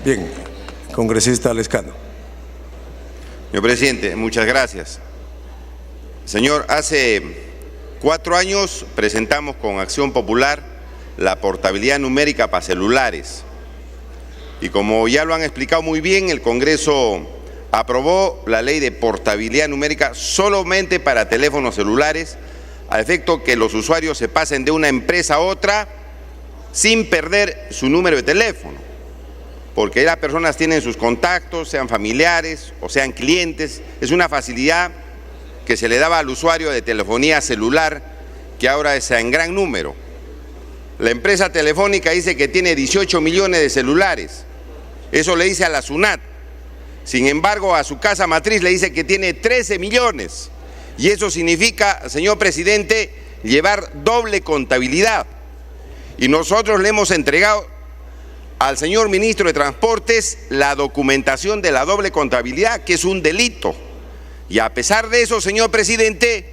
Bien, congresista Lescano. Señor presidente, muchas gracias. Señor, hace 4 años presentamos con Acción Popular la portabilidad numérica para celulares. Y como ya lo han explicado muy bien, el Congreso aprobó la ley de portabilidad numérica solamente para teléfonos celulares, a efecto que los usuarios se pasen de una empresa a otra sin perder su número de teléfono. Porque las personas tienen sus contactos, sean familiares o sean clientes. Es una facilidad que se le daba al usuario de telefonía celular, que ahora es en gran número. La empresa telefónica dice que tiene 18 millones de celulares. Eso le dice a la SUNAT. Sin embargo, a su casa matriz le dice que tiene 13 millones. Y eso significa, señor presidente, llevar doble contabilidad. Y nosotros le hemos entregado al señor ministro de Transportes la documentación de la doble contabilidad, que es un delito. Y a pesar de eso, señor presidente,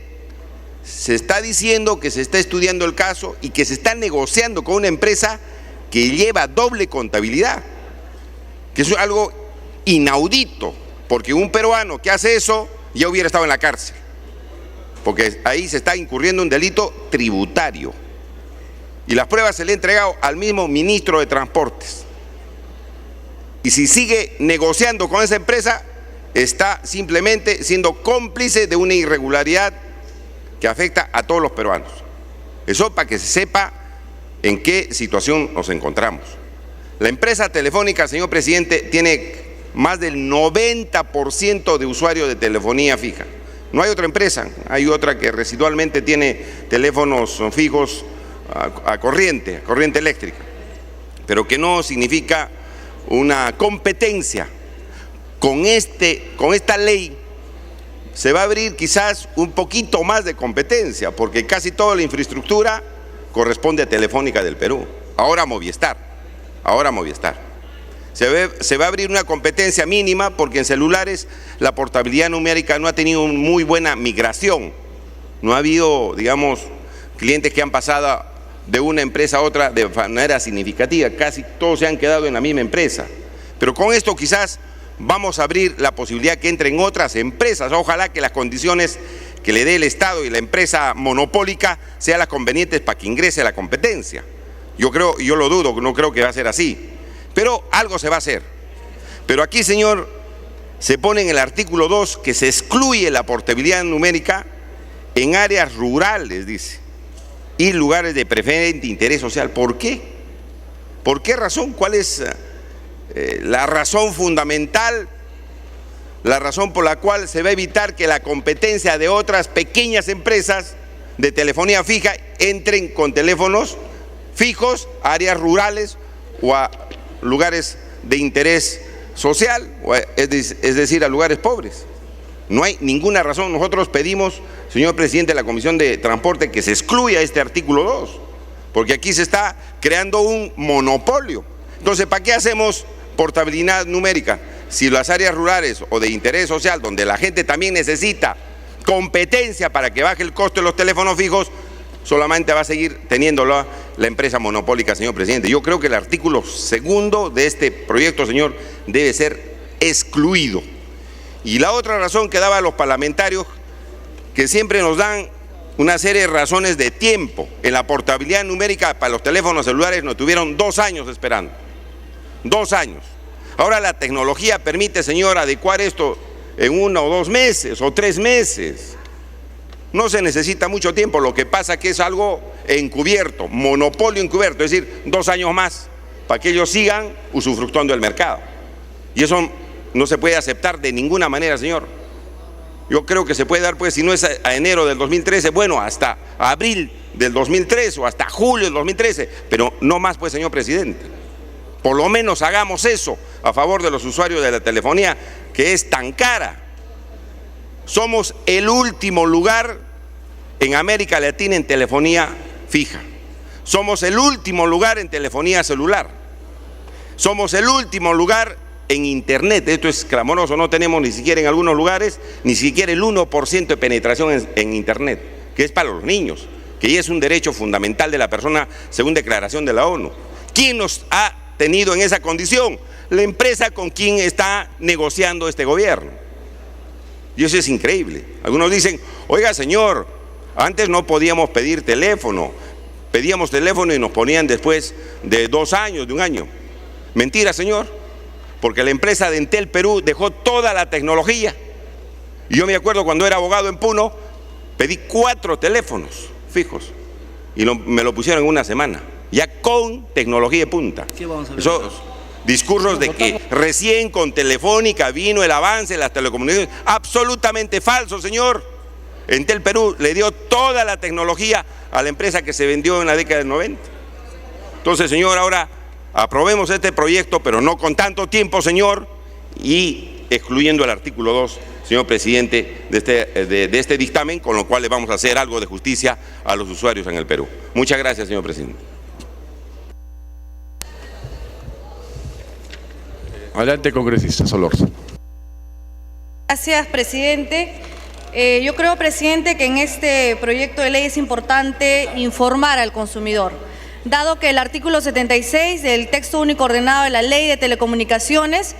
se está diciendo que se está estudiando el caso y que se está negociando con una empresa que lleva doble contabilidad, que es algo inaudito, porque un peruano que hace eso ya hubiera estado en la cárcel, porque ahí se está incurriendo un delito tributario. Y las pruebas se le han entregado al mismo ministro de Transportes. Y si sigue negociando con esa empresa, está simplemente siendo cómplice de una irregularidad que afecta a todos los peruanos. Eso para que se sepa en qué situación nos encontramos. La empresa telefónica, señor presidente, tiene más del 90% de usuarios de telefonía fija. No hay otra empresa, hay otra que residualmente tiene teléfonos fijos a corriente eléctrica, pero que no significa una competencia. Con esta ley se va a abrir quizás un poquito más de competencia, porque casi toda la infraestructura corresponde a Telefónica del Perú, ahora Movistar. Se va a abrir una competencia mínima, porque en celulares la portabilidad numérica no ha tenido una muy buena migración. No ha habido, digamos, clientes que han pasado de una empresa a otra de manera significativa. Casi todos se han quedado en la misma empresa. Pero con esto quizás vamos a abrir la posibilidad que entren otras empresas. Ojalá que las condiciones que le dé el Estado y la empresa monopólica sean las convenientes para que ingrese la competencia. Yo lo dudo, no creo que va a ser así. Pero algo se va a hacer. Pero aquí, señor, se pone en el artículo 2 que se excluye la portabilidad numérica en áreas rurales, dice, y lugares de preferente interés social. ¿Por qué? ¿Por qué razón? ¿Cuál es la razón fundamental? La razón por la cual se va a evitar que la competencia de otras pequeñas empresas de telefonía fija entren con teléfonos fijos a áreas rurales o a lugares de interés social, es decir, a lugares pobres. No hay ninguna razón. Nosotros pedimos, señor presidente de la Comisión de Transporte, que se excluya este artículo 2, porque aquí se está creando un monopolio. Entonces, ¿para qué hacemos portabilidad numérica? Si las áreas rurales o de interés social, donde la gente también necesita competencia para que baje el costo de los teléfonos fijos, solamente va a seguir teniéndolo la empresa monopólica, señor presidente. Yo creo que el artículo 2 de este proyecto, señor, debe ser excluido. Y la otra razón que daba a los parlamentarios, que siempre nos dan una serie de razones de tiempo. En la portabilidad numérica para los teléfonos celulares nos tuvieron 2 años esperando. 2 años. Ahora la tecnología permite, señor, adecuar esto en 1 o 2 meses o 3 meses. No se necesita mucho tiempo. Lo que pasa es que es algo encubierto, monopolio encubierto, es decir, 2 años más para que ellos sigan usufructuando el mercado. Y eso no se puede aceptar de ninguna manera, señor. Yo creo que se puede dar, pues, si no es a enero del 2013, bueno, hasta abril del 2013 o hasta julio del 2013, pero no más, pues, señor presidente. Por lo menos hagamos eso a favor de los usuarios de la telefonía, que es tan cara. Somos el último lugar en América Latina en telefonía fija. Somos el último lugar en telefonía celular. Somos el último lugar en internet. Esto es clamoroso. No tenemos ni siquiera en algunos lugares, ni siquiera el 1% de penetración en internet, que es para los niños, que ya es un derecho fundamental de la persona según declaración de la ONU. ¿Quién nos ha tenido en esa condición? La empresa con quien está negociando este gobierno. Y eso es increíble. Algunos dicen, oiga señor, antes no podíamos pedir teléfono, pedíamos teléfono y nos ponían después de 2 años, de 1 año. Mentira, señor, porque la empresa de Entel Perú dejó toda la tecnología. Y yo me acuerdo cuando era abogado en Puno, pedí 4 teléfonos fijos y me lo pusieron en 1 semana, ya con tecnología de punta. Esos discursos de que recién con Telefónica vino el avance de las telecomunicaciones, absolutamente falso, señor. Entel Perú le dio toda la tecnología a la empresa que se vendió en la década del 90. Entonces, señor, ahora aprobemos este proyecto, pero no con tanto tiempo, señor, y excluyendo el artículo 2, señor presidente, de este dictamen, con lo cual le vamos a hacer algo de justicia a los usuarios en el Perú. Muchas gracias, señor presidente. Adelante, congresista Solórzano. Gracias, presidente. Yo creo, presidente, que en este proyecto de ley es importante informar al consumidor, dado que el artículo 76 del texto único ordenado de la Ley de Telecomunicaciones,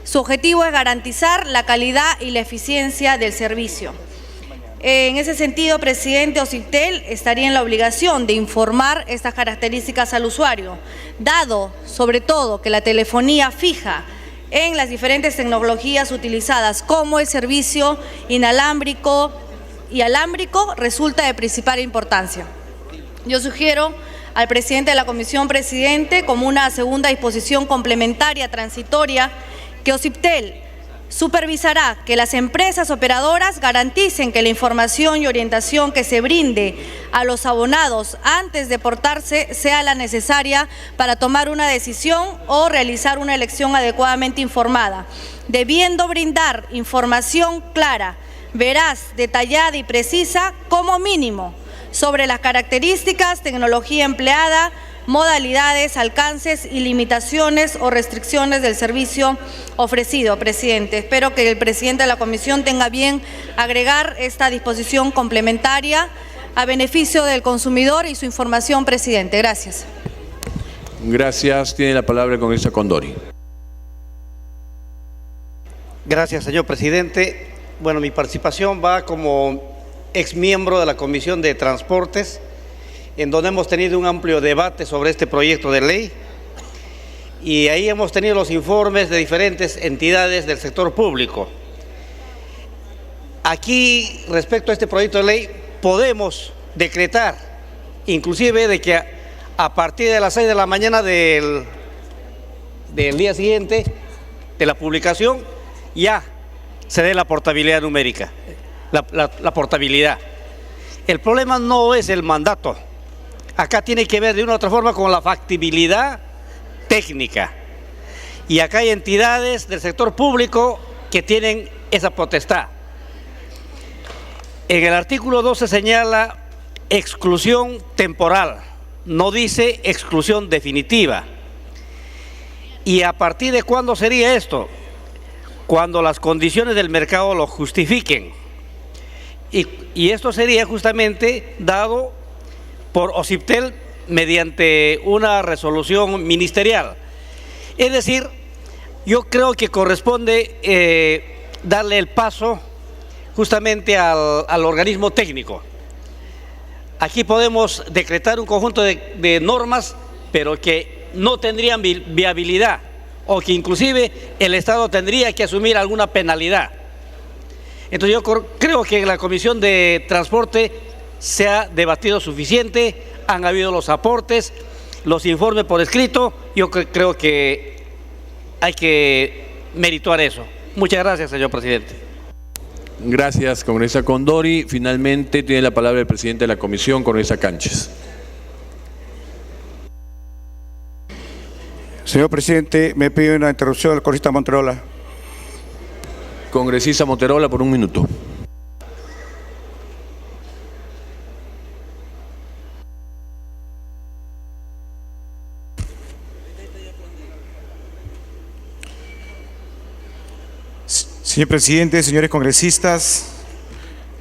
su objetivo es garantizar la calidad y la eficiencia del servicio. En ese sentido, presidente, Ociptel estaría en la obligación de informar estas características al usuario, dado sobre todo que la telefonía fija en las diferentes tecnologías utilizadas, como el servicio inalámbrico y alámbrico, resulta de principal importancia. Yo sugiero al presidente de la Comisión, presidente, como una segunda disposición complementaria transitoria, que Ociptel supervisará que las empresas operadoras garanticen que la información y orientación que se brinde a los abonados antes de portarse sea la necesaria para tomar una decisión o realizar una elección adecuadamente informada, debiendo brindar información clara, veraz, detallada y precisa, como mínimo, sobre las características, tecnología empleada, modalidades, alcances y limitaciones o restricciones del servicio ofrecido, presidente. Espero que el presidente de la Comisión tenga bien agregar esta disposición complementaria a beneficio del consumidor y su información, presidente. Gracias. Gracias. Tiene la palabra el congresista Condori. Gracias, señor presidente. Bueno, mi participación va como exmiembro de la Comisión de Transportes, en donde hemos tenido un amplio debate sobre este proyecto de ley, y ahí hemos tenido los informes de diferentes entidades del sector público. Aquí, respecto a este proyecto de ley, podemos decretar, inclusive, de que a partir de las 6 de la mañana del día siguiente de la publicación, ya se dé la portabilidad numérica, la portabilidad. El problema no es el mandato. Acá tiene que ver de una u otra forma con la factibilidad técnica. Y acá hay entidades del sector público que tienen esa potestad. En el artículo 2 se señala exclusión temporal, no dice exclusión definitiva. ¿Y a partir de cuándo sería esto? Cuando las condiciones del mercado lo justifiquen. Y esto sería justamente dado por Ociptel mediante una resolución ministerial. Es decir, yo creo que corresponde darle el paso justamente al organismo técnico. Aquí podemos decretar un conjunto de normas, pero que no tendrían viabilidad, o que inclusive el Estado tendría que asumir alguna penalidad. Entonces yo creo que en la Comisión de Transporte se ha debatido suficiente, han habido los aportes, los informes por escrito. Yo creo que hay que merituar eso. Muchas gracias, señor presidente. Gracias, congresista Condori. Finalmente tiene la palabra el presidente de la Comisión, congresista Canches. Señor presidente, me pide una interrupción al congresista Monterola. Congresista Monterola, por 1 minuto. Señor presidente, señores congresistas,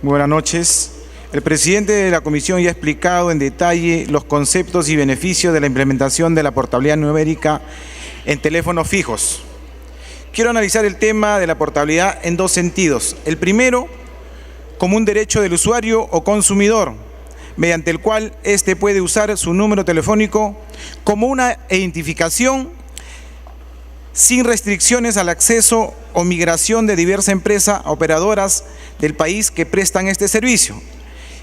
muy buenas noches. El presidente de la Comisión ya ha explicado en detalle los conceptos y beneficios de la implementación de la portabilidad numérica en teléfonos fijos. Quiero analizar el tema de la portabilidad en dos sentidos. El primero, como un derecho del usuario o consumidor, mediante el cual éste puede usar su número telefónico como una identificación sin restricciones al acceso o migración de diversas empresas operadoras del país que prestan este servicio.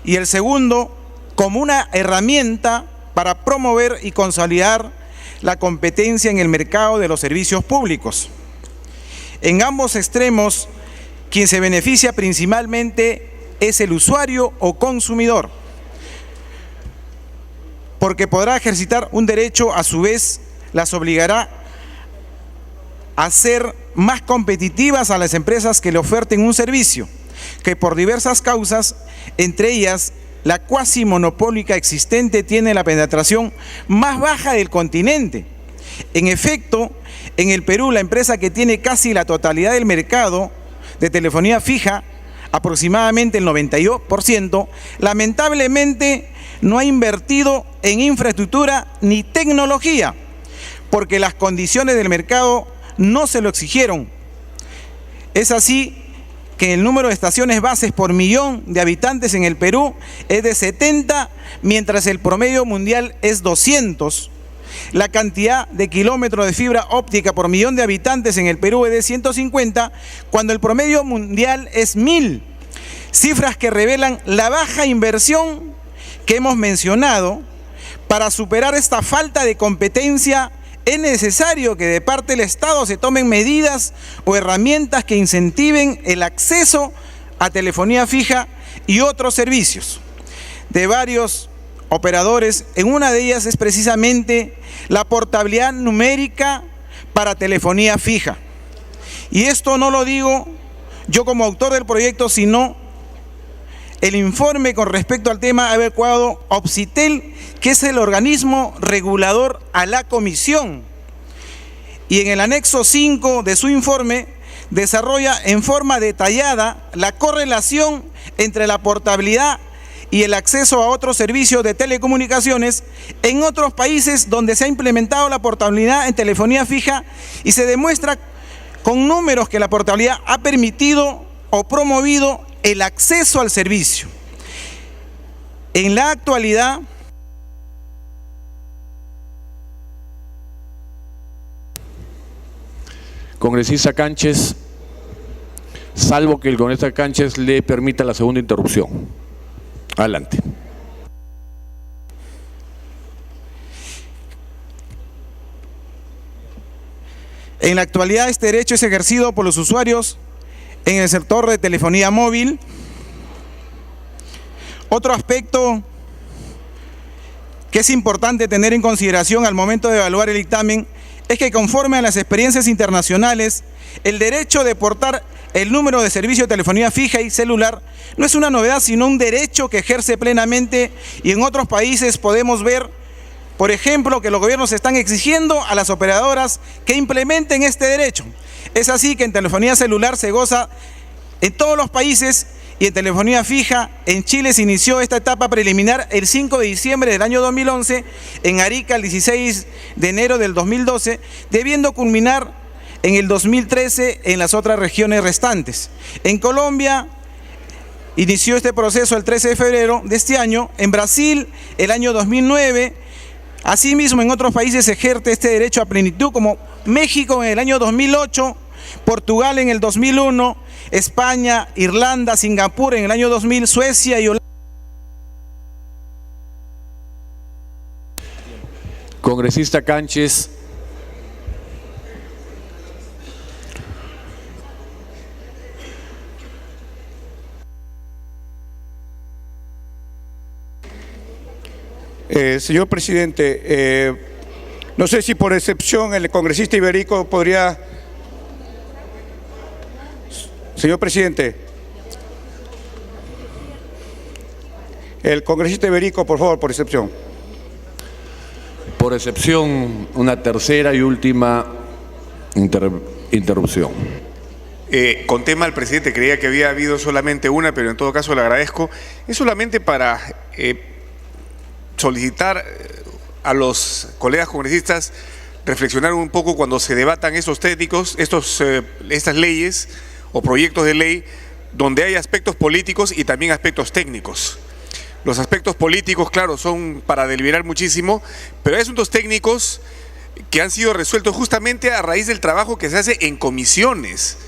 Y el segundo, como una herramienta para promover y consolidar la competencia en el mercado de los servicios públicos. En ambos extremos, quien se beneficia principalmente es el usuario o consumidor, porque podrá ejercitar un derecho, a su vez las obligará a ser más competitivas a las empresas que le oferten un servicio, que por diversas causas, entre ellas la cuasi monopólica existente, tiene la penetración más baja del continente. En efecto, en el Perú, la empresa que tiene casi la totalidad del mercado de telefonía fija, aproximadamente el 92%, lamentablemente no ha invertido en infraestructura ni tecnología, porque las condiciones del mercado no se lo exigieron. Es así que el número de estaciones bases por millón de habitantes en el Perú es de 70, mientras el promedio mundial es 200. La cantidad de kilómetros de fibra óptica por millón de habitantes en el Perú es de 150, cuando el promedio mundial es 1000. Cifras que revelan la baja inversión que hemos mencionado. Para superar esta falta de competencia, es necesario que de parte del Estado se tomen medidas o herramientas que incentiven el acceso a telefonía fija y otros servicios de varios operadores. En una de ellas es precisamente la portabilidad numérica para telefonía fija. Y esto no lo digo yo como autor del proyecto, sino el informe con respecto al tema adecuado OPSITEL, que es el organismo regulador a la comisión. Y en el anexo 5 de su informe desarrolla en forma detallada la correlación entre la portabilidad y el acceso a otros servicios de telecomunicaciones en otros países donde se ha implementado la portabilidad en telefonía fija, y se demuestra con números que la portabilidad ha permitido o promovido el acceso al servicio. En la actualidad, congresista Cánchez, salvo que el congresista Cánchez le permita la segunda interrupción. Adelante. En la actualidad, este derecho es ejercido por los usuarios en el sector de telefonía móvil. Otro aspecto que es importante tener en consideración al momento de evaluar el dictamen es que, conforme a las experiencias internacionales, el derecho de portar el número de servicio de telefonía fija y celular no es una novedad, sino un derecho que ejerce plenamente, y en otros países podemos ver, por ejemplo, que los gobiernos están exigiendo a las operadoras que implementen este derecho. Es así que en telefonía celular se goza en todos los países, y en telefonía fija en Chile se inició esta etapa preliminar el 5 de diciembre del año 2011, en Arica el 16 de enero del 2012, debiendo culminar en el 2013 en las otras regiones restantes. En Colombia inició este proceso el 13 de febrero de este año, en Brasil el año 2009, asimismo en otros países se ejerce este derecho a plenitud, como México en el año 2008, Portugal en el 2001, España, Irlanda, Singapur en el año 2000, Suecia y Holanda. Congresista Cánchez. Señor presidente, no sé si por excepción el congresista Iberico podría... Señor presidente, el congresista Iberico, por favor, por excepción. Por excepción, una tercera y última interrupción. Con tema, el presidente creía que había habido solamente una, pero en todo caso le agradezco. Es solamente para solicitar a los colegas congresistas reflexionar un poco cuando se debatan estos técnicos, estas leyes o proyectos de ley donde hay aspectos políticos y también aspectos técnicos. Los aspectos políticos, claro, son para deliberar muchísimo, pero hay asuntos técnicos que han sido resueltos justamente a raíz del trabajo que se hace en comisiones.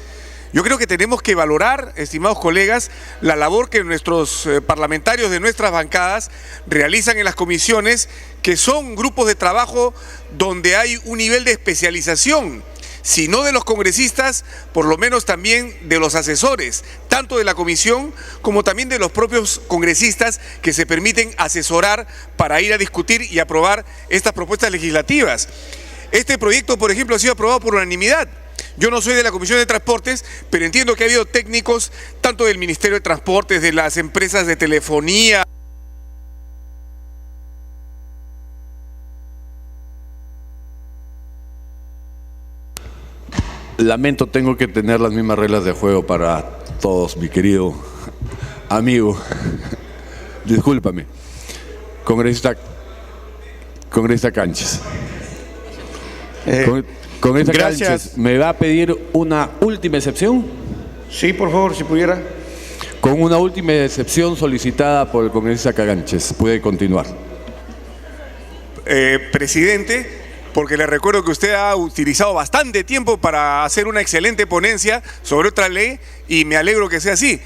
Yo creo que tenemos que valorar, estimados colegas, la labor que nuestros parlamentarios de nuestras bancadas realizan en las comisiones, que son grupos de trabajo donde hay un nivel de especialización, si no de los congresistas, por lo menos también de los asesores, tanto de la comisión como también de los propios congresistas que se permiten asesorar para ir a discutir y aprobar estas propuestas legislativas. Este proyecto, por ejemplo, ha sido aprobado por unanimidad. Yo no soy de la Comisión de Transportes, pero entiendo que ha habido técnicos, tanto del Ministerio de Transportes, de las empresas de telefonía. Lamento, tengo que tener las mismas reglas de juego para todos, mi querido amigo. Discúlpame. Congresista Canches. Congresista Canches, ¿me va a pedir una última excepción? Sí, por favor, si pudiera. Con una última excepción solicitada por el congresista Canches. Puede continuar. Presidente, porque le recuerdo que usted ha utilizado bastante tiempo para hacer una excelente ponencia sobre otra ley y me alegro que sea así.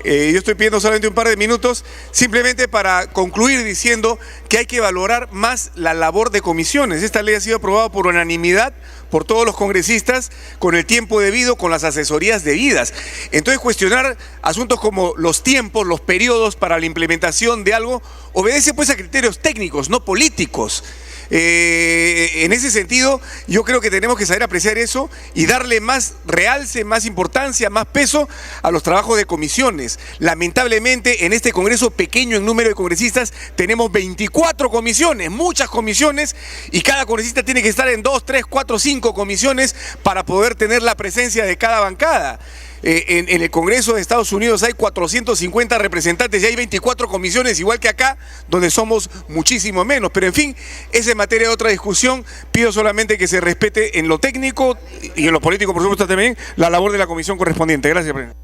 Yo estoy pidiendo solamente un par de minutos, simplemente para concluir diciendo que hay que valorar más la labor de comisiones. Esta ley ha sido aprobada por unanimidad por todos los congresistas, con el tiempo debido, con las asesorías debidas. Entonces, cuestionar asuntos como los tiempos, los periodos para la implementación de algo, obedece pues a criterios técnicos, no políticos. En ese sentido, yo creo que tenemos que saber apreciar eso y darle más realce, más importancia, más peso a los trabajos de comisiones. Lamentablemente, en este Congreso pequeño en número de congresistas, tenemos 24 comisiones, muchas comisiones, y cada congresista tiene que estar en 2, 3, 4, 5 comisiones para poder tener la presencia de cada bancada. En el Congreso de Estados Unidos hay 450 representantes y hay 24 comisiones, igual que acá, donde somos muchísimo menos. Pero en fin, esa es materia de otra discusión. Pido solamente que se respete en lo técnico y en lo político, por supuesto, también la labor de la comisión correspondiente. Gracias, presidente.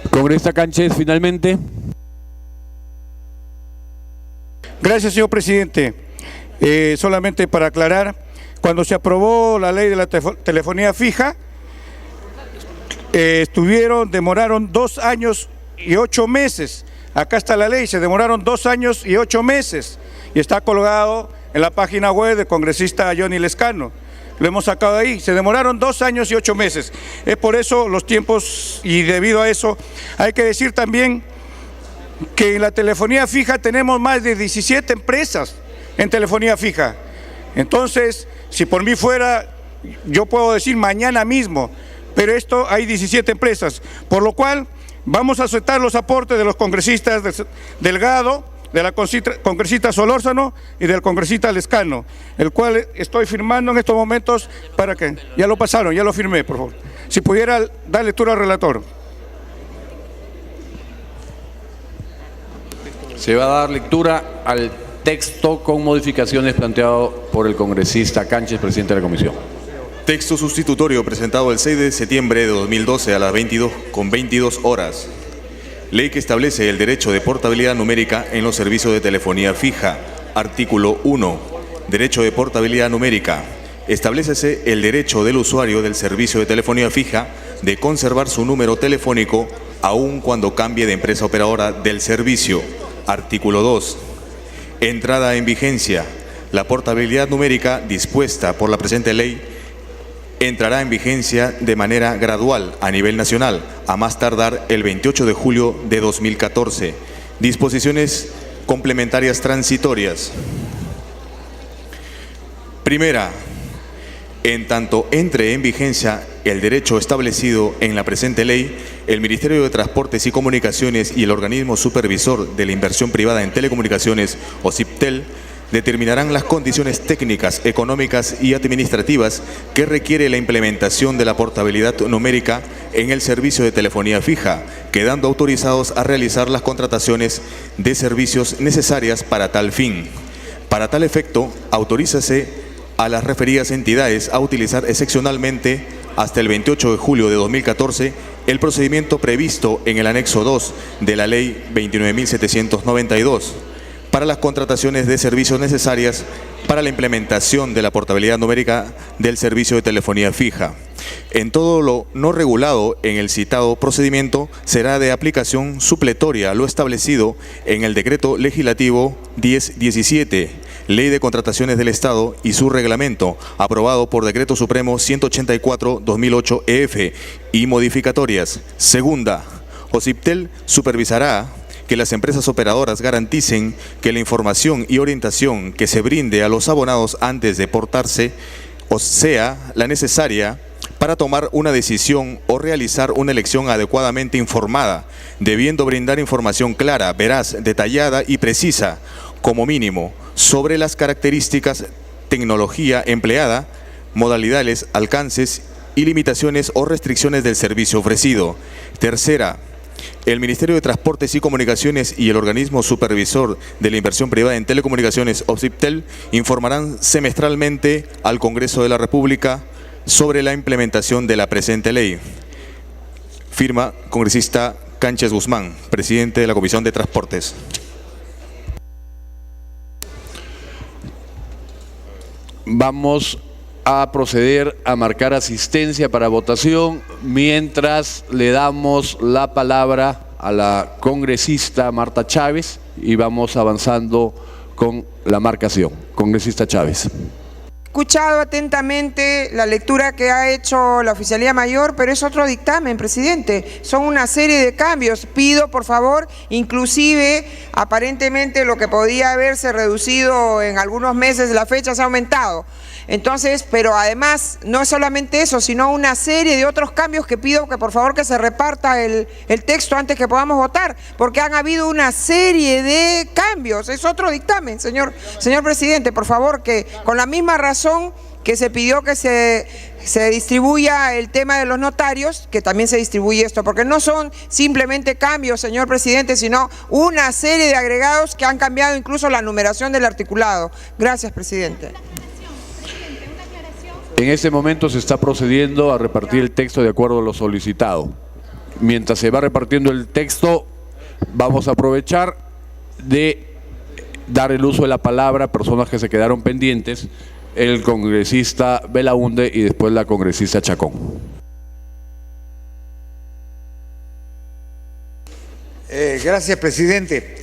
Congresista Canches, finalmente. Gracias, señor presidente. Solamente para aclarar, cuando se aprobó la ley de la telefonía fija, demoraron 2 años y 8 meses. Acá está la ley, se demoraron 2 años y 8 meses. Y está colgado en la página web del congresista Johnny Lescano. Lo hemos sacado de ahí. Se demoraron 2 años y 8 meses. Es por eso los tiempos, y debido a eso, hay que decir también que en la telefonía fija tenemos más de 17 empresas en telefonía fija. Entonces, si por mí fuera, yo puedo decir mañana mismo, pero esto hay 17 empresas, por lo cual vamos a aceptar los aportes de los congresistas Delgado, de la congresista Solórzano y del congresista Lescano, el cual estoy firmando en estos momentos para que, ya lo pasaron, ya lo firmé, por favor. Si pudiera dar lectura al relator. Se va a dar lectura al texto con modificaciones planteado por el congresista Canches, presidente de la comisión. Texto sustitutorio presentado el 6 de septiembre de 2012 a las 22:22 horas. Ley que establece el derecho de portabilidad numérica en los servicios de telefonía fija. Artículo 1. Derecho de portabilidad numérica. Establécese el derecho del usuario del servicio de telefonía fija de conservar su número telefónico aun cuando cambie de empresa operadora del servicio. Artículo 2. Entrada en vigencia. La portabilidad numérica dispuesta por la presente ley entrará en vigencia de manera gradual a nivel nacional, a más tardar el 28 de julio de 2014. Disposiciones complementarias transitorias. Primera, en tanto entre en vigencia el derecho establecido en la presente ley, el Ministerio de Transportes y Comunicaciones y el organismo supervisor de la inversión privada en telecomunicaciones, OSIPTEL, determinarán las condiciones técnicas, económicas y administrativas que requiere la implementación de la portabilidad numérica en el servicio de telefonía fija, quedando autorizados a realizar las contrataciones de servicios necesarias para tal fin. Para tal efecto, autorízase a las referidas entidades a utilizar excepcionalmente hasta el 28 de julio de 2014 el procedimiento previsto en el anexo 2 de la Ley 29.792 para las contrataciones de servicios necesarias para la implementación de la portabilidad numérica del servicio de telefonía fija. En todo lo no regulado en el citado procedimiento será de aplicación supletoria a lo establecido en el Decreto Legislativo 1017, Ley de Contrataciones del Estado y su reglamento, aprobado por Decreto Supremo 184/2008 y modificatorias. Segunda, OCIPTEL supervisará que las empresas operadoras garanticen que la información y orientación que se brinde a los abonados antes de portarse o sea la necesaria para tomar una decisión o realizar una elección adecuadamente informada, debiendo brindar información clara, veraz, detallada y precisa, como mínimo, sobre las características, tecnología empleada, modalidades, alcances y limitaciones o restricciones del servicio ofrecido. Tercera, el Ministerio de Transportes y Comunicaciones y el organismo supervisor de la inversión privada en telecomunicaciones, OCIPTEL, informarán semestralmente al Congreso de la República sobre la implementación de la presente ley. Firma congresista Cánchez Guzmán, presidente de la Comisión de Transportes. Vamos a proceder a marcar asistencia para votación mientras le damos la palabra a la congresista Marta Chávez y vamos avanzando con la marcación. Congresista Chávez. He escuchado atentamente la lectura que ha hecho la Oficialía Mayor, pero es otro dictamen, presidente. Son una serie de cambios. Pido, por favor, inclusive, aparentemente lo que podía haberse reducido en algunos meses, la fecha se ha aumentado. Entonces, pero además, no es solamente eso, sino una serie de otros cambios que pido que por favor que se reparta el texto antes que podamos votar, porque han habido una serie de cambios. Es otro dictamen, señor presidente, por favor, que con la misma razón que se pidió que se distribuya el tema de los notarios, que también se distribuye esto, porque no son simplemente cambios, señor presidente, sino una serie de agregados que han cambiado incluso la numeración del articulado. Gracias, presidente. En este momento se está procediendo a repartir el texto de acuerdo a lo solicitado. Mientras se va repartiendo el texto, vamos a aprovechar de dar el uso de la palabra a personas que se quedaron pendientes, el congresista Belaunde y después la congresista Chacón. Gracias, presidente.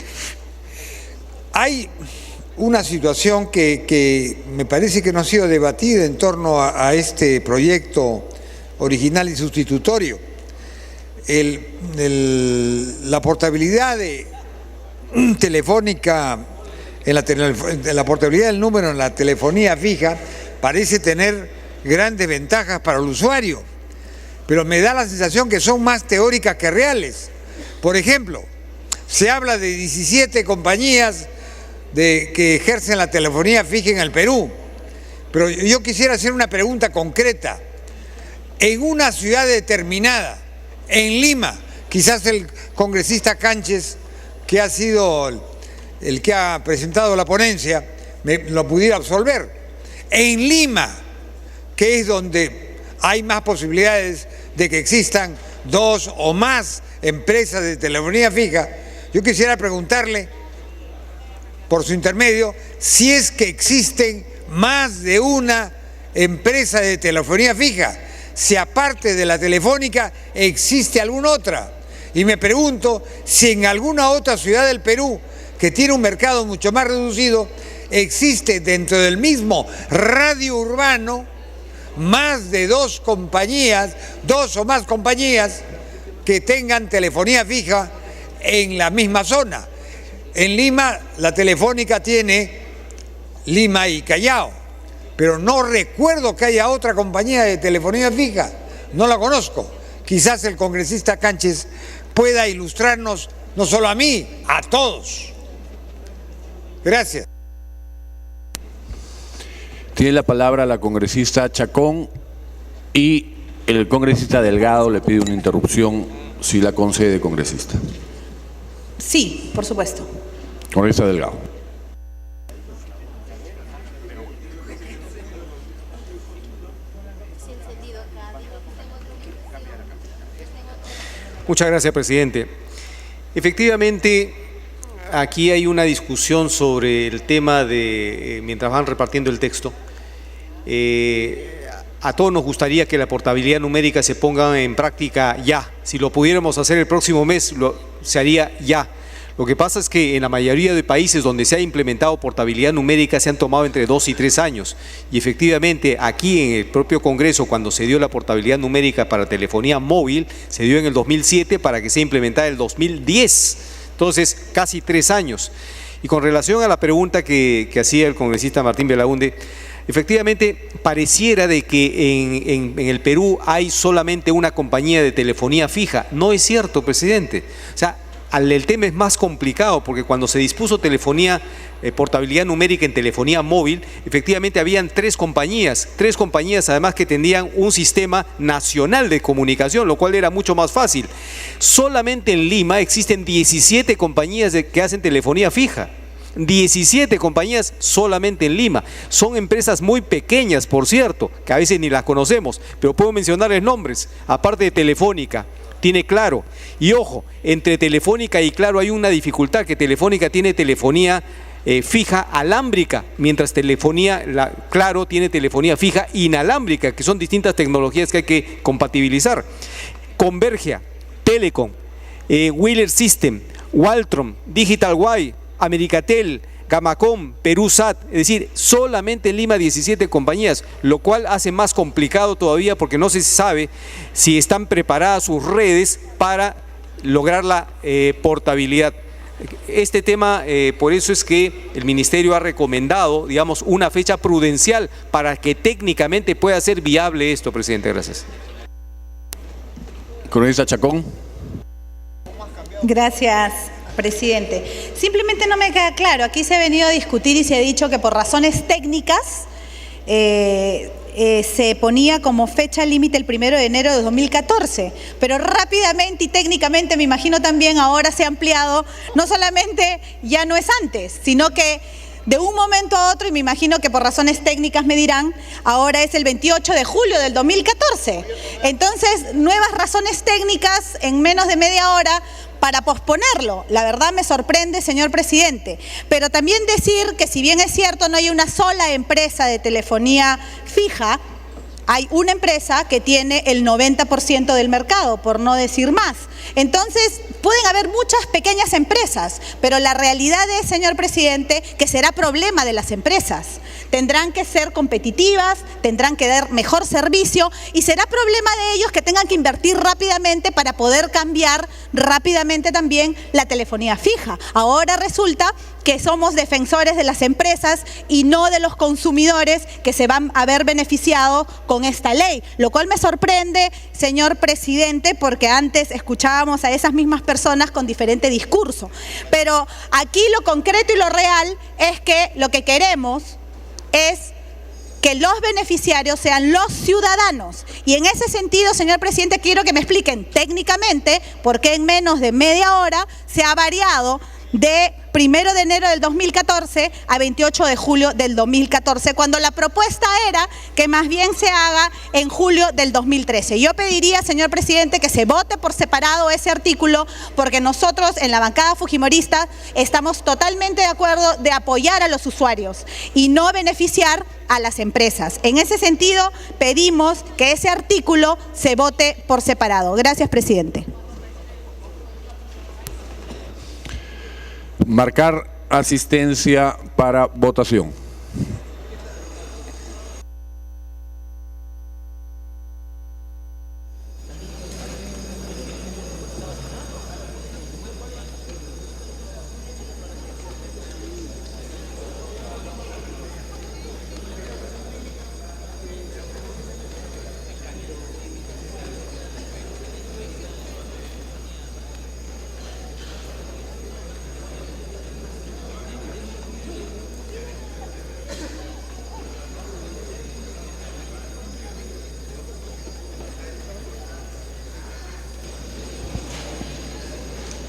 Hay una situación que me parece que no ha sido debatida en torno a este proyecto original y sustitutorio. La portabilidad telefónica, la portabilidad del número en la telefonía fija parece tener grandes ventajas para el usuario, pero me da la sensación que son más teóricas que reales. Por ejemplo, se habla de 17 compañías que ejercen la telefonía fija en el Perú. Pero yo quisiera hacer una pregunta concreta. En una ciudad determinada, en Lima, quizás el congresista Cánchez, que ha sido el que ha presentado la ponencia, lo pudiera absolver. En Lima, que es donde hay más posibilidades de que existan dos o más empresas de telefonía fija, yo quisiera preguntarle, por su intermedio, si es que existen más de una empresa de telefonía fija, si aparte de la telefónica existe alguna otra. Y me pregunto si en alguna otra ciudad del Perú, que tiene un mercado mucho más reducido, existe dentro del mismo radio urbano más de dos o más compañías que tengan telefonía fija en la misma zona. En Lima, la telefónica tiene Lima y Callao, pero no recuerdo que haya otra compañía de telefonía fija, no la conozco. Quizás el congresista Cánchez pueda ilustrarnos, no solo a mí, a todos. Gracias. Tiene la palabra la congresista Chacón y el congresista Delgado le pide una interrupción, si la concede, congresista. Sí, por supuesto. Congresista Delgado. Muchas gracias, presidente. Efectivamente, aquí hay una discusión sobre el tema de, mientras van repartiendo el texto, a todos nos gustaría que la portabilidad numérica se ponga en práctica ya. Si lo pudiéramos hacer el próximo mes, se haría ya. Lo que pasa es que en la mayoría de países donde se ha implementado portabilidad numérica se han tomado entre 2 y 3 años. Y efectivamente aquí en el propio Congreso, cuando se dio la portabilidad numérica para telefonía móvil, se dio en el 2007 para que sea implementada en el 2010. Entonces, casi 3 años. Y con relación a la pregunta que hacía el congresista Martín Belaunde, efectivamente pareciera de que en el Perú hay solamente una compañía de telefonía fija. No es cierto, presidente. O sea, el tema es más complicado porque cuando se dispuso portabilidad numérica en telefonía móvil, efectivamente habían 3 compañías además que tenían un sistema nacional de comunicación, lo cual era mucho más fácil. Solamente en Lima existen 17 compañías que hacen telefonía fija. 17 compañías solamente en Lima. Son empresas muy pequeñas, por cierto, que a veces ni las conocemos, pero puedo mencionarles nombres, aparte de Telefónica. Tiene Claro. Y ojo, entre Telefónica y Claro hay una dificultad, que Telefónica tiene telefonía fija alámbrica, mientras Claro tiene telefonía fija inalámbrica, que son distintas tecnologías que hay que compatibilizar. Convergia, Telecom, Wheeler System, Waltron, Digital Y, Americatel, Gamacom, Perusat, es decir, solamente en Lima 17 compañías, lo cual hace más complicado todavía porque no se sabe si están preparadas sus redes para lograr la portabilidad. Este tema, por eso es que el Ministerio ha recomendado, digamos, una fecha prudencial para que técnicamente pueda ser viable esto, presidente. Gracias. Congresista Chacón. Gracias, presidente. Simplemente no me queda claro, aquí se ha venido a discutir y se ha dicho que por razones técnicas se ponía como fecha límite el 1 de enero de 2014, pero rápidamente y técnicamente me imagino también ahora se ha ampliado, no solamente ya no es antes, sino que de un momento a otro, y me imagino que por razones técnicas me dirán, ahora es el 28 de julio del 2014. Entonces, nuevas razones técnicas en menos de media hora para posponerlo. La verdad me sorprende, señor presidente. Pero también decir que si bien es cierto no hay una sola empresa de telefonía fija, hay una empresa que tiene el 90% del mercado, por no decir más. Entonces, pueden haber muchas pequeñas empresas, pero la realidad es, señor presidente, que será problema de las empresas. Tendrán que ser competitivas, tendrán que dar mejor servicio y será problema de ellos que tengan que invertir rápidamente para poder cambiar rápidamente también la telefonía fija. Ahora resulta que somos defensores de las empresas y no de los consumidores que se van a ver beneficiados con esta ley, lo cual me sorprende, señor presidente, porque antes escuchábamos a esas mismas personas con diferente discurso. Pero aquí lo concreto y lo real es que lo que queremos es que los beneficiarios sean los ciudadanos. Y en ese sentido, señor presidente, quiero que me expliquen técnicamente por qué en menos de media hora se ha variado de 1 de enero del 2014 a 28 de julio del 2014, cuando la propuesta era que más bien se haga en julio del 2013. Yo pediría, señor presidente, que se vote por separado ese artículo, porque nosotros en la bancada fujimorista estamos totalmente de acuerdo de apoyar a los usuarios y no beneficiar a las empresas. En ese sentido, pedimos que ese artículo se vote por separado. Gracias, presidente. Marcar asistencia para votación.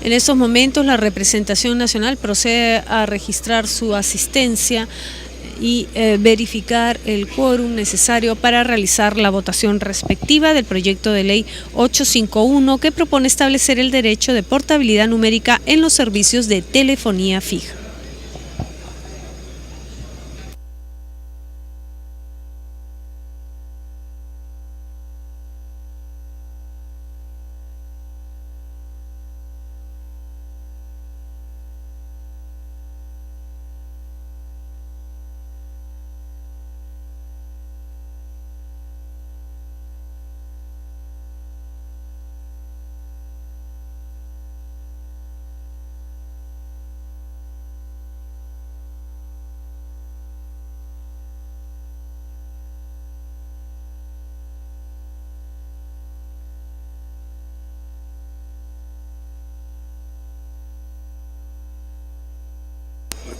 En estos momentos la representación nacional procede a registrar su asistencia y verificar el quórum necesario para realizar la votación respectiva del proyecto de ley 851 que propone establecer el derecho de portabilidad numérica en los servicios de telefonía fija.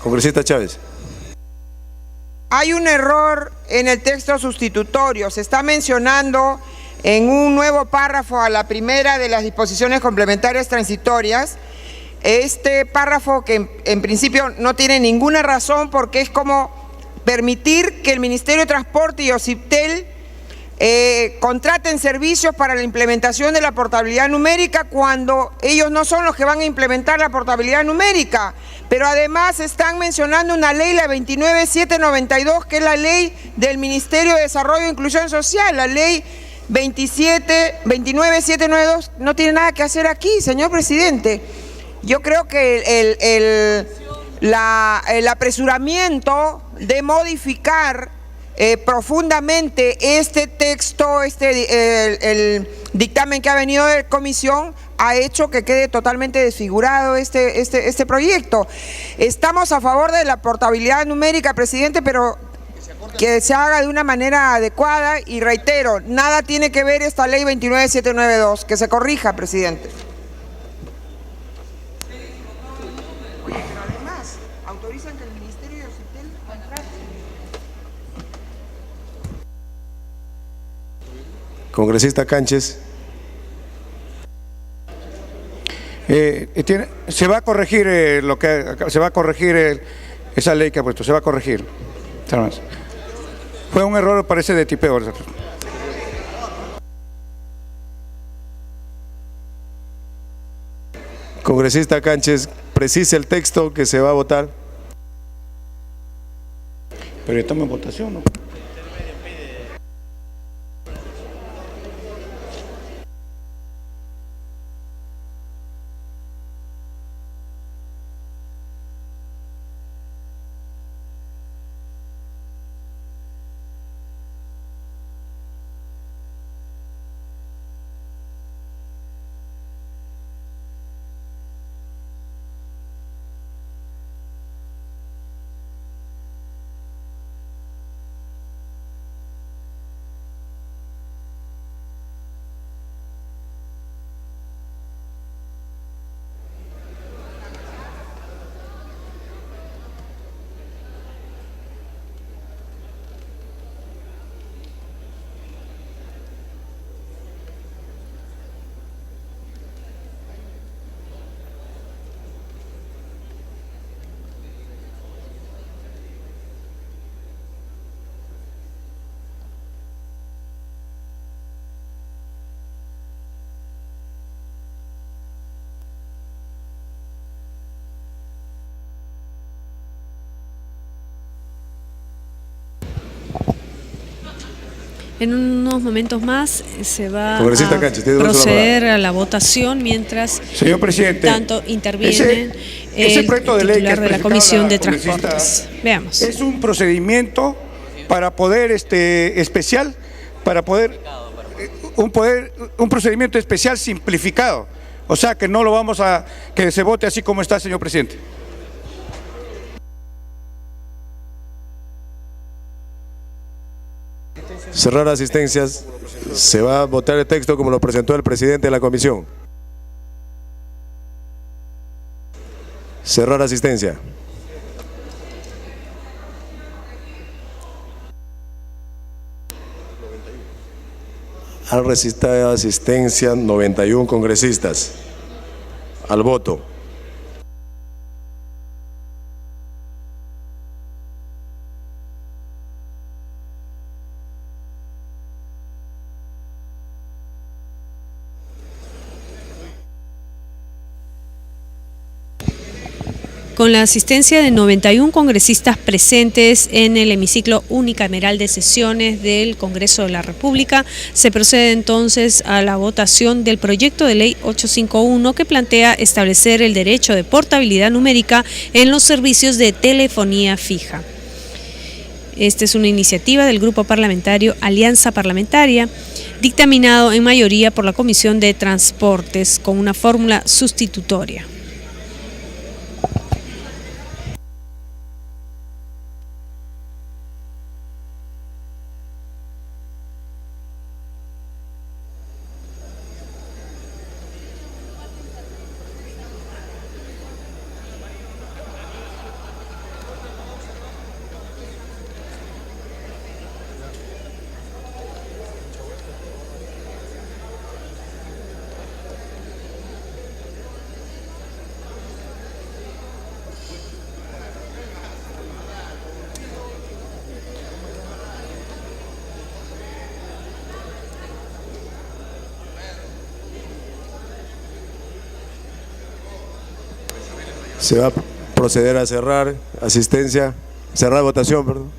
Congresista Chávez. Hay un error en el texto sustitutorio. Se está mencionando en un nuevo párrafo a la primera de las disposiciones complementarias transitorias. Este párrafo que en principio no tiene ninguna razón porque es como permitir que el Ministerio de Transporte y OCIPTEL contraten servicios para la implementación de la portabilidad numérica cuando ellos no son los que van a implementar la portabilidad numérica. Pero además están mencionando una ley, la 29792, que es la ley del Ministerio de Desarrollo e Inclusión Social. La ley 29792 no tiene nada que hacer aquí, señor presidente. Yo creo que el apresuramiento de modificar profundamente este texto, el dictamen que ha venido de comisión, ha hecho que quede totalmente desfigurado este proyecto. Estamos a favor de la portabilidad numérica, presidente, pero que se haga de una manera adecuada y reitero, nada tiene que ver esta ley 29792, que se corrija, presidente. Pero además, autorizan que el Ministerio de OCIPTEL contrate. Congresista Cánchez. Se va a corregir esa ley que ha puesto, se va a corregir. Fue un error, parece, de tipeo. Congresista Cánchez, precise el texto que se va a votar. Pero ya estamos en votación, ¿no? En unos momentos más se va Congresista a Cánchez, tiene derecho a proceder a la votación mientras Señor presidente, tanto interviene el proyecto de ley que titular de la presentaba Comisión de congresista Transportes. Veamos. Es un procedimiento para poder especial, para poder un procedimiento especial simplificado. O sea que no lo vamos a que se vote así como está, señor presidente. Cerrar asistencias. Se va a votar el texto como lo presentó el presidente de la comisión. Cerrar asistencia. Han resistido asistencia 91 congresistas al voto. con la asistencia de 91 congresistas presentes en el hemiciclo unicameral de sesiones del Congreso de la República, se procede entonces a la votación del proyecto de ley 851 que plantea establecer el derecho de portabilidad numérica en los servicios de telefonía fija. Esta es una iniciativa del Grupo Parlamentario Alianza Parlamentaria, dictaminado en mayoría por la Comisión de Transportes con una fórmula sustitutoria. Se va a proceder a cerrar votación, perdón.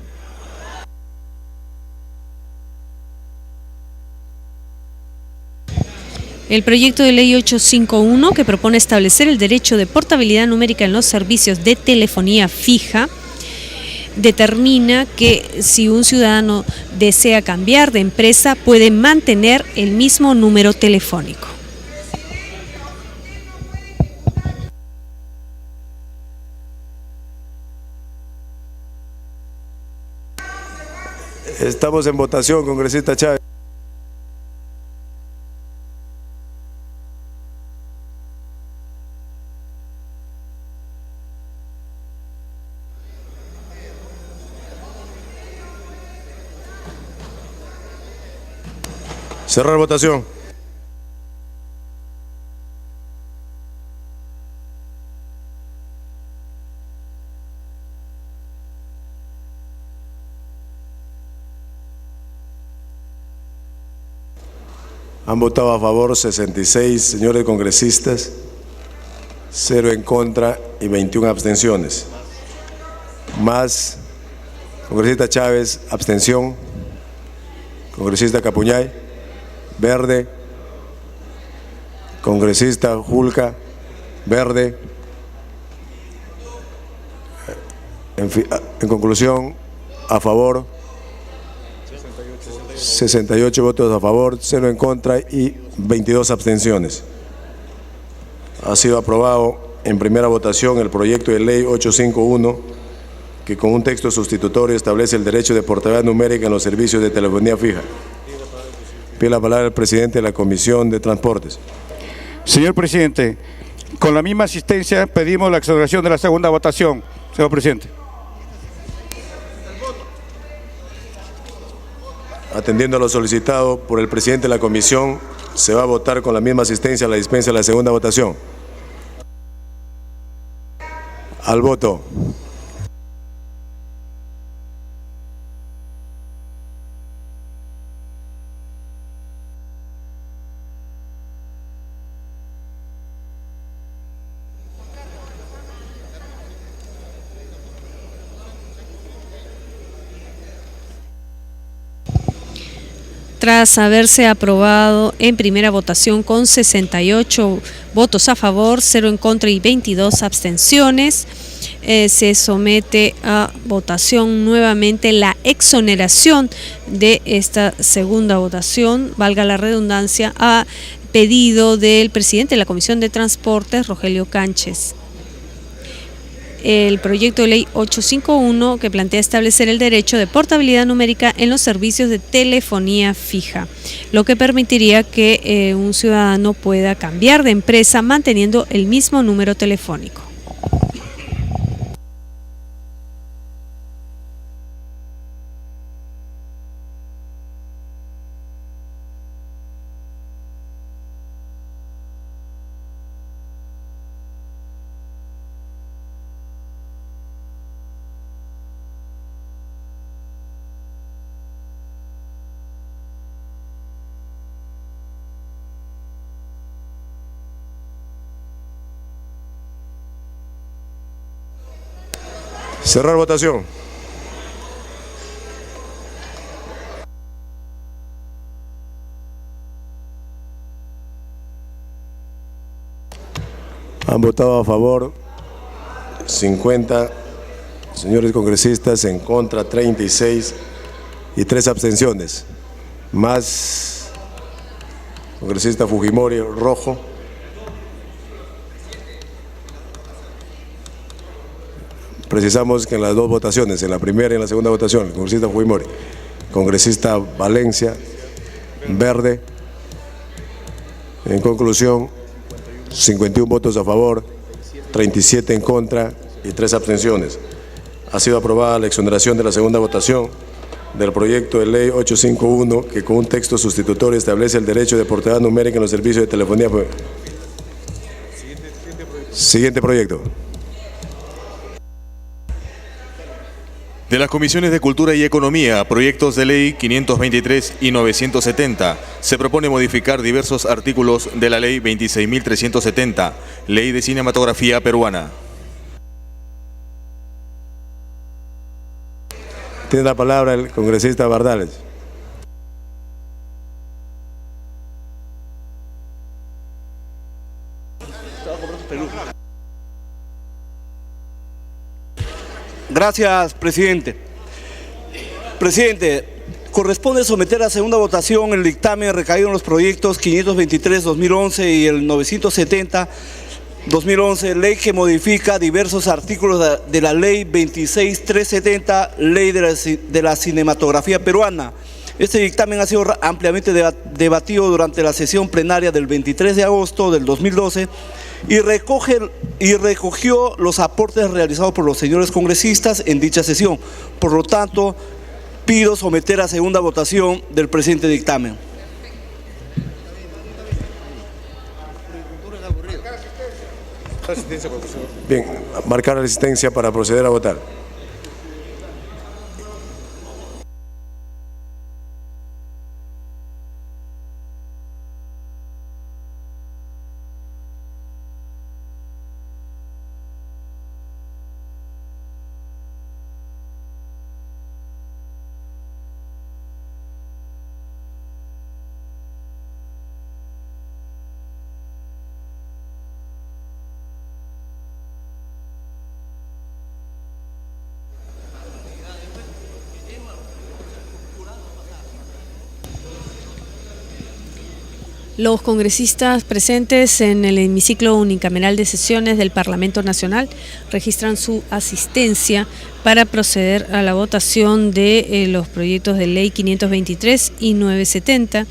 El proyecto de ley 851, que propone establecer el derecho de portabilidad numérica en los servicios de telefonía fija, determina que si un ciudadano desea cambiar de empresa, puede mantener el mismo número telefónico. Estamos en votación, congresista Chávez. Cerrar votación. Han votado a favor 66 señores congresistas, 0 en contra y 21 abstenciones. Más congresista Chávez, abstención. Congresista Capuñay, verde. Congresista Julca, verde. En conclusión, a favor 68 votos a favor, 0 en contra y 22 abstenciones. Ha sido aprobado en primera votación el proyecto de ley 851, que con un texto sustitutorio establece el derecho de portabilidad numérica en los servicios de telefonía fija. Pide la palabra el presidente de la Comisión de Transportes. Señor presidente, con la misma asistencia pedimos la exoneración de la segunda votación, señor presidente. Atendiendo a lo solicitado por el presidente de la Comisión, se va a votar con la misma asistencia a la dispensa de la segunda votación. Al voto. Tras haberse aprobado en primera votación con 68 votos a favor, 0 en contra y 22 abstenciones, se somete a votación nuevamente la exoneración de esta segunda votación, valga la redundancia, a pedido del presidente de la Comisión de Transportes, Rogelio Cánchez. El proyecto de ley 851 que plantea establecer el derecho de portabilidad numérica en los servicios de telefonía fija, lo que permitiría que un ciudadano pueda cambiar de empresa manteniendo el mismo número telefónico. Cerrar votación. Han votado a favor 50 señores congresistas, en contra 36 y 3 abstenciones. Más congresista Fujimori, rojo. Precisamos que en las dos votaciones, en la primera y en la segunda votación, el congresista Fujimori, congresista Valencia, verde. En conclusión, 51 votos a favor, 37 en contra y 3 abstenciones. Ha sido aprobada la exoneración de la segunda votación del proyecto de ley 851, que con un texto sustitutorio establece el derecho de portabilidad numérica en los servicios de telefonía. Siguiente proyecto. De las Comisiones de Cultura y Economía, proyectos de ley 523 y 970, se propone modificar diversos artículos de la ley 26.370, Ley de Cinematografía Peruana. Tiene la palabra el congresista Bardales. Gracias, presidente. Presidente, corresponde someter a segunda votación el dictamen recaído en los proyectos 523-2011 y el 970-2011, ley que modifica diversos artículos de la ley 26.370, ley de la cinematografía peruana. Este dictamen ha sido ampliamente debatido durante la sesión plenaria del 23 de agosto del 2012 y recogió los aportes realizados por los señores congresistas en dicha sesión. Por lo tanto, pido someter a segunda votación del presente dictamen. Bien, marcar la asistencia para proceder a votar. Los congresistas presentes en el hemiciclo unicameral de sesiones del Parlamento Nacional registran su asistencia para proceder a la votación de los proyectos de ley 523 y 970,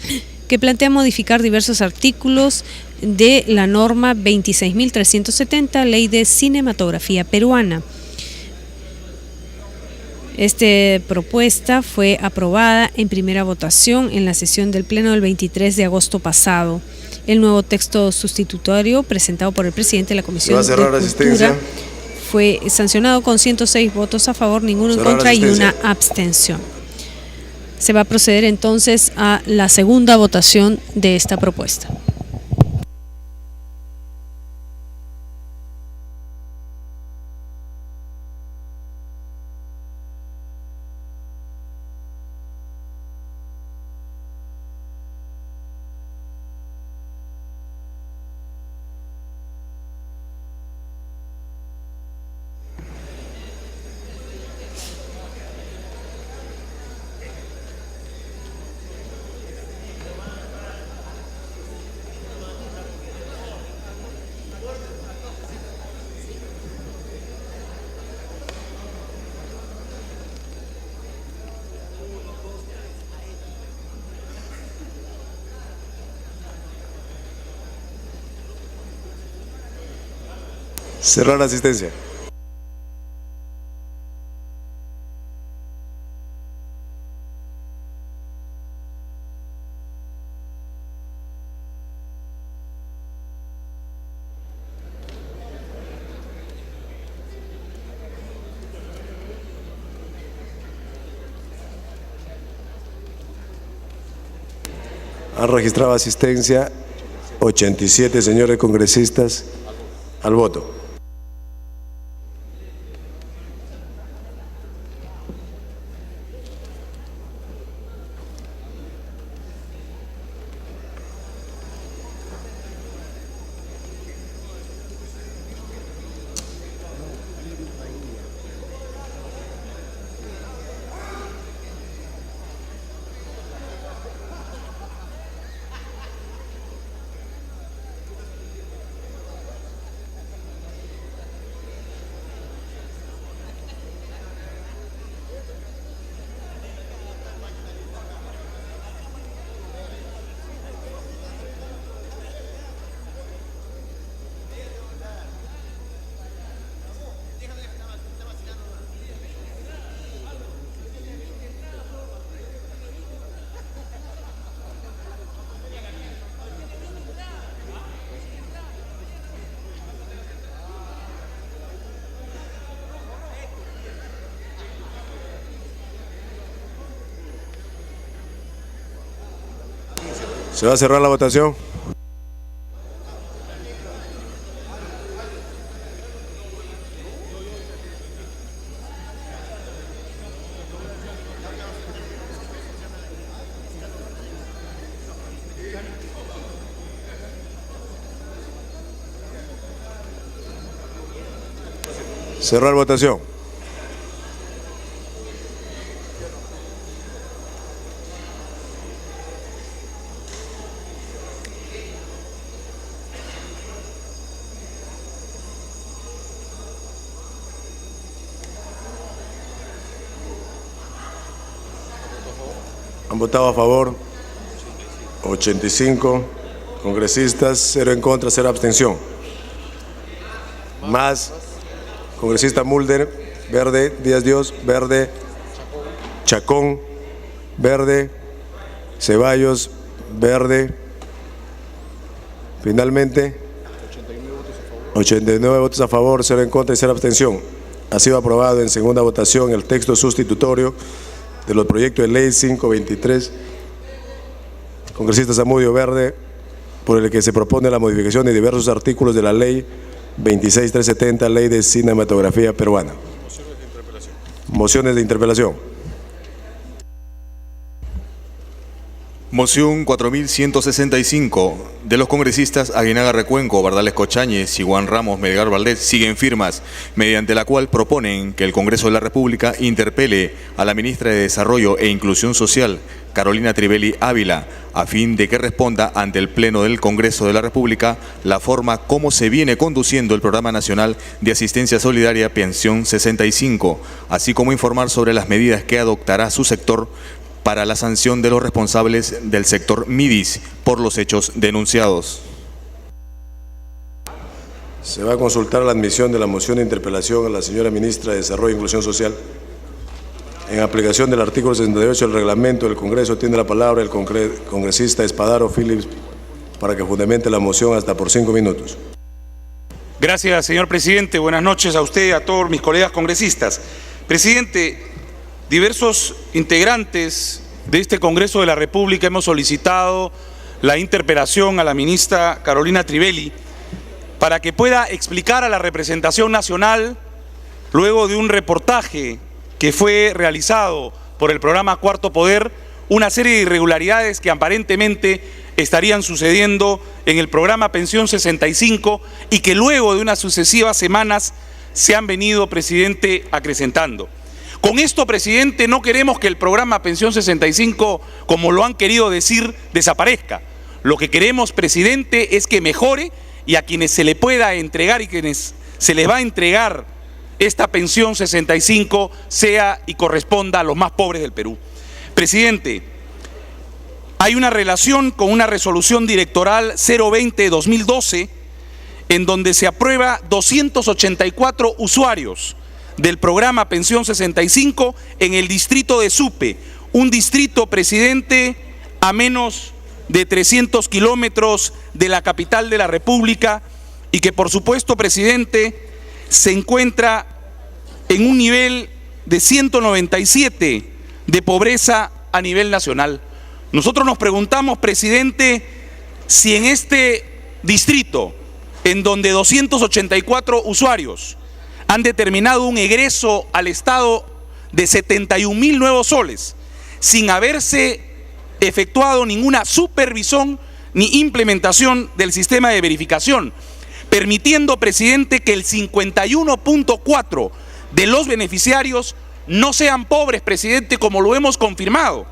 que plantean modificar diversos artículos de la norma 26.370, Ley de Cinematografía Peruana. Esta propuesta fue aprobada en primera votación en la sesión del Pleno del 23 de agosto pasado. El nuevo texto sustitutorio presentado por el presidente de la Comisión de Cultura fue sancionado con 106 votos a favor, ninguno en contra y una abstención. Se va a proceder entonces a la segunda votación de esta propuesta. Cerrar la asistencia. Han registrado asistencia 87 señores congresistas al voto. Se va a cerrar la votación. Cerrar votación. Han votado a favor 85 congresistas, 0 en contra, 0 abstención. Más congresista Mulder, verde. Díaz Dios, verde. Chacón, verde. Ceballos, verde. Finalmente, 89 votos a favor, 0 en contra y 0 abstención. Ha sido aprobado en segunda votación el texto sustitutorio de los proyectos de ley 523. Congresista Zamudio, verde, por el que se propone la modificación de diversos artículos de la ley 26370, ley de cinematografía peruana. Mociones de interpelación. Moción 4165 de los congresistas Aguinaga Recuenco, Bardales Cochañez y Juan Ramos Melgar Valdés siguen firmas, mediante la cual proponen que el Congreso de la República interpele a la ministra de Desarrollo e Inclusión Social, Carolina Trivelli Ávila, a fin de que responda ante el Pleno del Congreso de la República la forma como se viene conduciendo el Programa Nacional de Asistencia Solidaria Pensión 65, así como informar sobre las medidas que adoptará su sector para la sanción de los responsables del sector MIDIS por los hechos denunciados. Se va a consultar la admisión de la moción de interpelación a la señora ministra de Desarrollo e Inclusión Social. En aplicación del artículo 68 del reglamento del Congreso, tiene la palabra el congresista Espadaro Phillips para que fundamente la moción hasta por 5 minutos. Gracias, señor presidente. Buenas noches a usted y a todos mis colegas congresistas. Presidente, diversos integrantes de este Congreso de la República hemos solicitado la interpelación a la ministra Carolina Trivelli para que pueda explicar a la representación nacional, luego de un reportaje que fue realizado por el programa Cuarto Poder, una serie de irregularidades que aparentemente estarían sucediendo en el programa Pensión 65 y que luego de unas sucesivas semanas se han venido, presidente, acrecentando. Con esto, presidente, no queremos que el programa Pensión 65, como lo han querido decir, desaparezca. Lo que queremos, presidente, es que mejore y a quienes se le pueda entregar y quienes se les va a entregar esta pensión 65 sea y corresponda a los más pobres del Perú. Presidente, hay una relación con una resolución directoral 020-2012 en donde se aprueba 284 usuarios del programa Pensión 65 en el distrito de Supe, un distrito, presidente, a menos de 300 kilómetros de la capital de la República y que por supuesto, presidente, se encuentra en un nivel de 197 de pobreza a nivel nacional. Nosotros nos preguntamos, presidente, si en este distrito, en donde 284 usuarios han determinado un egreso al Estado de 71.000 nuevos soles, sin haberse efectuado ninguna supervisión ni implementación del sistema de verificación, permitiendo, presidente, que el 51.4% de los beneficiarios no sean pobres, presidente, como lo hemos confirmado,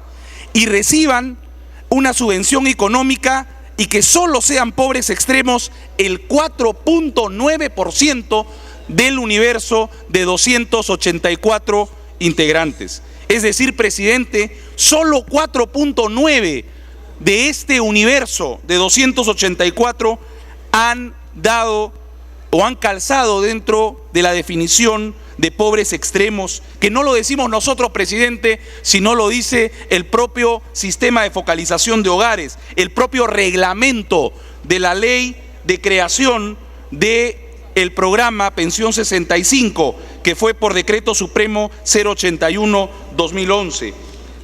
y reciban una subvención económica y que solo sean pobres extremos el 4.9% del universo de 284 integrantes. Es decir, presidente, solo 4.9 de este universo de 284 han dado o han calzado dentro de la definición de pobres extremos, que no lo decimos nosotros, presidente, sino lo dice el propio sistema de focalización de hogares, el propio reglamento de la ley de creación del programa Pensión 65, que fue por decreto supremo 081-2011.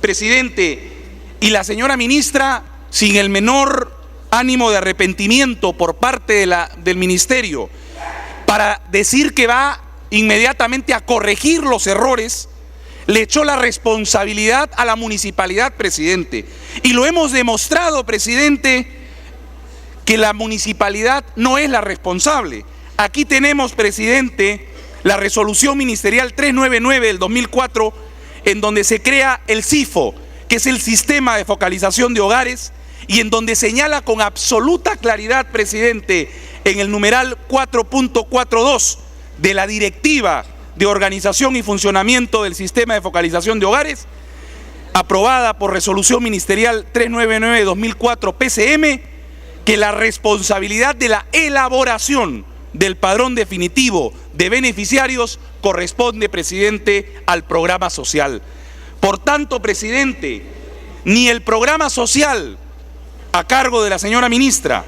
Presidente, y la señora ministra sin el menor ánimo de arrepentimiento por parte del ministerio, para decir que va inmediatamente a corregir los errores, le echó la responsabilidad a la municipalidad, presidente. Y lo hemos demostrado, presidente, que la municipalidad no es la responsable. Aquí tenemos, presidente, la resolución ministerial 399 del 2004, en donde se crea el SIFO, que es el Sistema de Focalización de Hogares, y en donde señala con absoluta claridad, presidente, en el numeral 4.42 de la Directiva de Organización y Funcionamiento del Sistema de Focalización de Hogares, aprobada por resolución ministerial 399 de 2004 PCM, que la responsabilidad de la elaboración del padrón definitivo de beneficiarios corresponde, presidente, al programa social. Por tanto, presidente, ni el programa social a cargo de la señora ministra,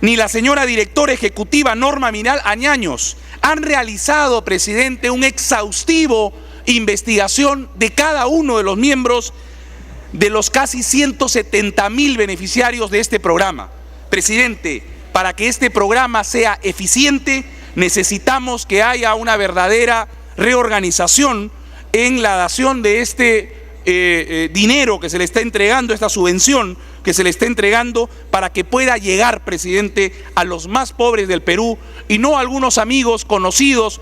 ni la señora directora ejecutiva Norma Miral Añaños han realizado, presidente, un exhaustivo investigación de cada uno de los miembros de los casi 170.000 beneficiarios de este programa. Presidente, para que este programa sea eficiente, necesitamos que haya una verdadera reorganización en la dación de este dinero que se le está entregando, esta subvención que se le está entregando, para que pueda llegar, presidente, a los más pobres del Perú, y no a algunos amigos conocidos,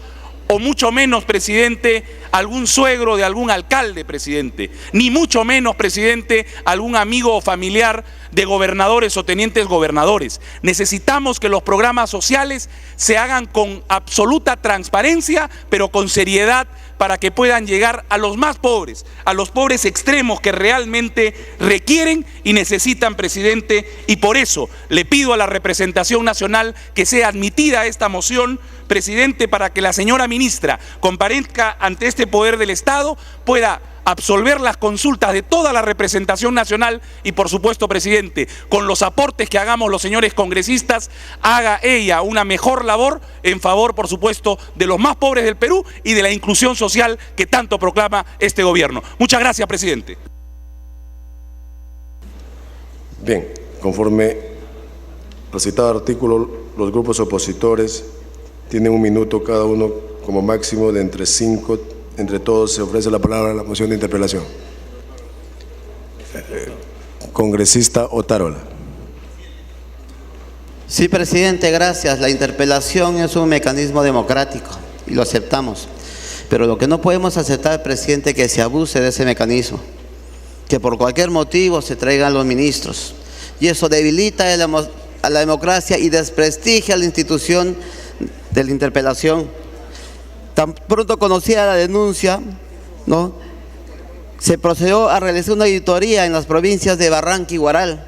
o mucho menos, presidente, algún suegro de algún alcalde, presidente, ni mucho menos, presidente, algún amigo o familiar de gobernadores o tenientes gobernadores. Necesitamos que los programas sociales se hagan con absoluta transparencia, pero con seriedad, para que puedan llegar a los más pobres, a los pobres extremos que realmente requieren y necesitan, presidente, y por eso le pido a la representación nacional que sea admitida esta moción, presidente, para que la señora ministra comparezca ante este poder del Estado, pueda absolver las consultas de toda la representación nacional y, por supuesto, presidente, con los aportes que hagamos los señores congresistas, haga ella una mejor labor en favor, por supuesto, de los más pobres del Perú y de la inclusión social que tanto proclama este gobierno. Muchas gracias, presidente. Bien, conforme al citado artículo, los grupos opositores tienen 1 minuto cada uno como máximo de entre 5. Entre todos se ofrece la palabra a la moción de interpelación. Congresista Otárola. Sí, presidente, gracias. La interpelación es un mecanismo democrático y lo aceptamos. Pero lo que no podemos aceptar, presidente, es que se abuse de ese mecanismo, que por cualquier motivo se traigan los ministros. Y eso debilita a la democracia y desprestigia a la institución de la interpelación. Tan pronto conocida la denuncia, ¿no?, se procedió a realizar una auditoría en las provincias de Barranca y Huaral.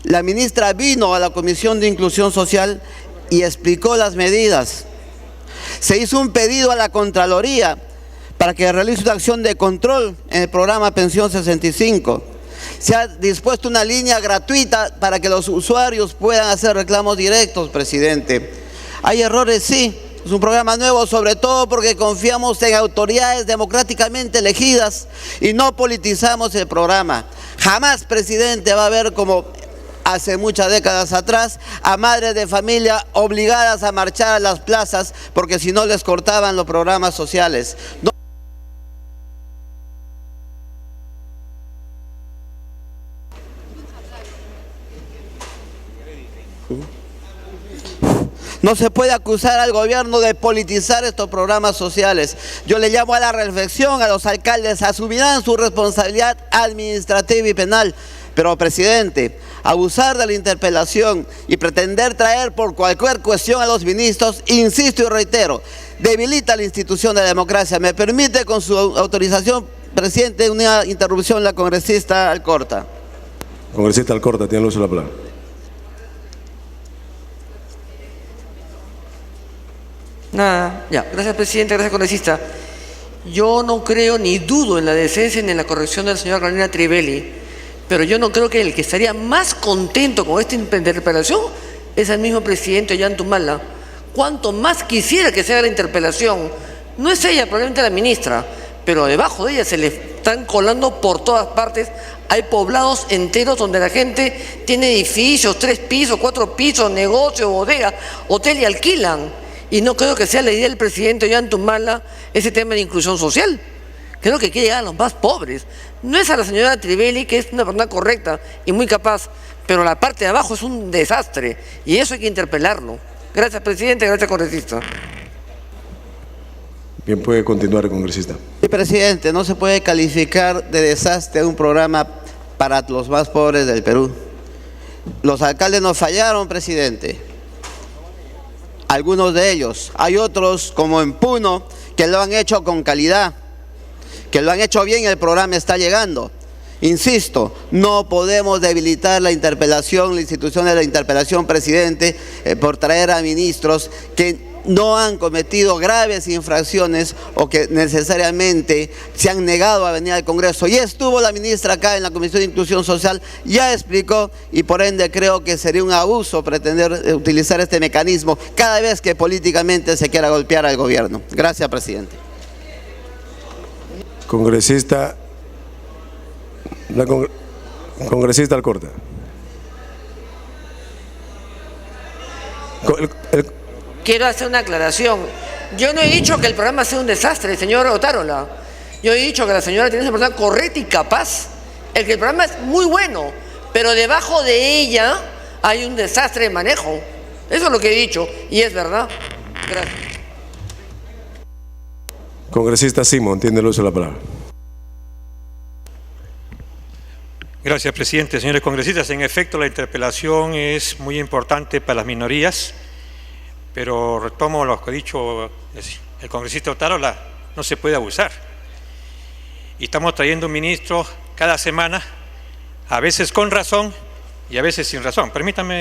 La ministra vino a la Comisión de Inclusión Social y explicó las medidas. Se hizo un pedido a la Contraloría para que realice una acción de control en el programa Pensión 65. Se ha dispuesto una línea gratuita para que los usuarios puedan hacer reclamos directos, presidente. ¿Hay errores? Sí. Es un programa nuevo, sobre todo porque confiamos en autoridades democráticamente elegidas y no politizamos el programa. Jamás, presidente, va a haber, como hace muchas décadas atrás, a madres de familia obligadas a marchar a las plazas porque si no les cortaban los programas sociales. No se puede acusar al gobierno de politizar estos programas sociales. Yo le llamo a la reflexión a los alcaldes, asumirán su responsabilidad administrativa y penal. Pero, presidente, abusar de la interpelación y pretender traer por cualquier cuestión a los ministros, insisto y reitero, debilita la institución de la democracia. Me permite, con su autorización, presidente, una interrupción la congresista Alcorta. Congresista Alcorta, tiene el uso de la palabra. Nada, ya. Gracias, presidente, gracias, congresista. Yo no creo ni dudo en la decencia ni en la corrección de la señora Carolina Trivelli, pero yo no creo que el que estaría más contento con esta interpelación es el mismo presidente Ollantumala. Cuanto más quisiera que se haga la interpelación, no es ella, probablemente la ministra, pero debajo de ella se le están colando por todas partes. Hay poblados enteros donde la gente tiene edificios, 3 pisos, 4 pisos, negocios, bodegas, hotel y alquilan. Y no creo que sea la idea del presidente Ollantumala ese tema de inclusión social. Creo que quiere llegar a los más pobres. No es a la señora Trivelli, que es una persona correcta y muy capaz, pero la parte de abajo es un desastre y eso hay que interpelarlo. Gracias, presidente, gracias, congresista. Bien, puede continuar, congresista. Sí, presidente, no se puede calificar de desastre un programa para los más pobres del Perú. Los alcaldes nos fallaron, presidente. Algunos de ellos. Hay otros, como en Puno, que lo han hecho con calidad, que lo han hecho bien y el programa está llegando. Insisto, no podemos debilitar la interpelación, la institución de la interpelación, presidente, por traer a ministros que no han cometido graves infracciones o que necesariamente se han negado a venir al Congreso. Ya estuvo la ministra acá en la Comisión de Inclusión Social, ya explicó y por ende creo que sería un abuso pretender utilizar este mecanismo cada vez que políticamente se quiera golpear al gobierno. Gracias, presidente. Congresista, congresista Alcorta. Quiero hacer una aclaración. Yo no he dicho que el programa sea un desastre, señor Otárola. Yo he dicho que la señora tiene una persona correcta y capaz. El que el programa es muy bueno, pero debajo de ella hay un desastre de manejo. Eso es lo que he dicho y es verdad. Gracias. Congresista Simón, tiene el uso de la palabra. Gracias, presidente. Señores congresistas, en efecto la interpelación es muy importante para las minorías, pero retomo lo que ha dicho el congresista Otárola, no se puede abusar. Y estamos trayendo un ministro cada semana, a veces con razón y a veces sin razón. Permítame